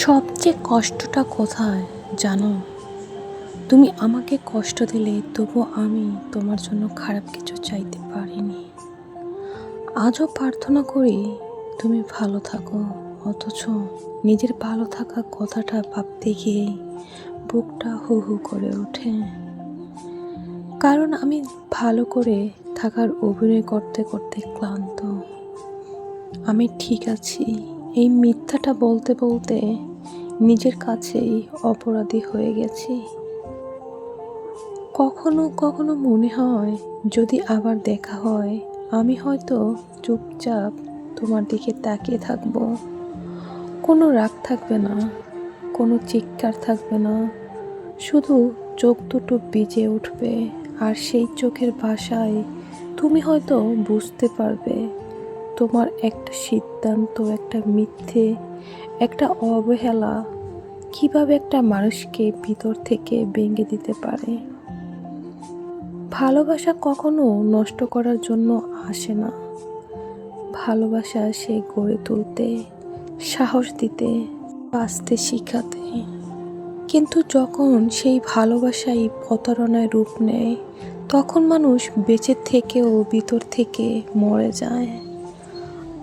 সবচেয়ে কষ্টটা কোথায় জানো? তুমি আমাকে কষ্ট দিলে তবু আমি তোমার জন্য খারাপ কিছু চাইতে পারিনি। আজও প্রার্থনা করি তুমি ভালো থাকো, অথচ নিজের ভালো থাকা কথাটা ভাবতে গিয়ে বুকটা হু হু করে ওঠে। কারণ আমি ভালো করে থাকার অভিনয় করতে করতে ক্লান্ত। আমি ঠিক আছি, এই মিথ্যাটা বলতে বলতে নিজের কাছেই অপরাধী হয়ে গেছি। কখনো কখনো মনে হয় যদি আবার দেখা হয় আমি হয়তো চুপচাপ তোমার দিকে তাকিয়ে থাকবো। কোনো রাগ থাকবে না, কোনো চিৎকার থাকবে না, শুধু চোখ দুটো ভিজে উঠবে। আর সেই চোখের ভাষায় তুমি হয়তো বুঝতে পারবে তোমার একটা সিদ্ধান্ত, একটা মিথ্যে, একটা অবহেলা কিভাবে একটা মানুষকে ভিতর থেকে ভেঙে দিতে পারে। ভালোবাসা কখনো নষ্ট করার জন্য আসে না। ভালোবাসা সে গড়ে তুলতে, সাহস দিতে, বাঁচতে শিখাতে। কিন্তু যখন সেই ভালোবাসাই প্রতারণায় রূপ নেয়, তখন মানুষ বেঁচে থেকেও ভিতর থেকে মরে যায়।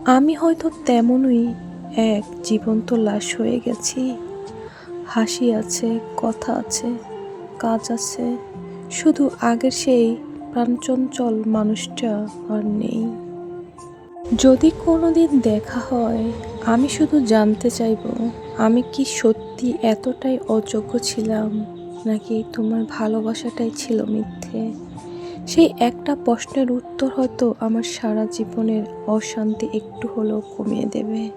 আমি হয়তো তেমনই এক জীবন্ত লাশ হয়ে গেছি। হাসি আছে, কথা আছে, কাজ আছে, শুধু আগের সেই প্রাণচঞ্চল মানুষটা আর নেই। যদি কোনোদিন দেখা হয় আমি শুধু জানতে চাইব, আমি কি সত্যি এতটাই অযোগ্য ছিলাম, নাকি তোমার ভালোবাসাটাই ছিল মিথ্যে? সেই একটা প্রশ্নের উত্তর হয়তো আমার সারা জীবনের অশান্তি একটু হলেও কমিয়ে দেবে।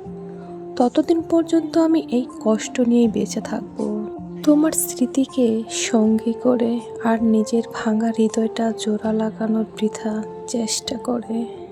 ততদিন পর্যন্ত আমি এই কষ্ট নিয়েই বেঁচে থাকবো, তোমার স্মৃতিকে সঙ্গী করে, আর নিজের ভাঙা হৃদয়টা জোড়া লাগানোর বৃথা চেষ্টা করে।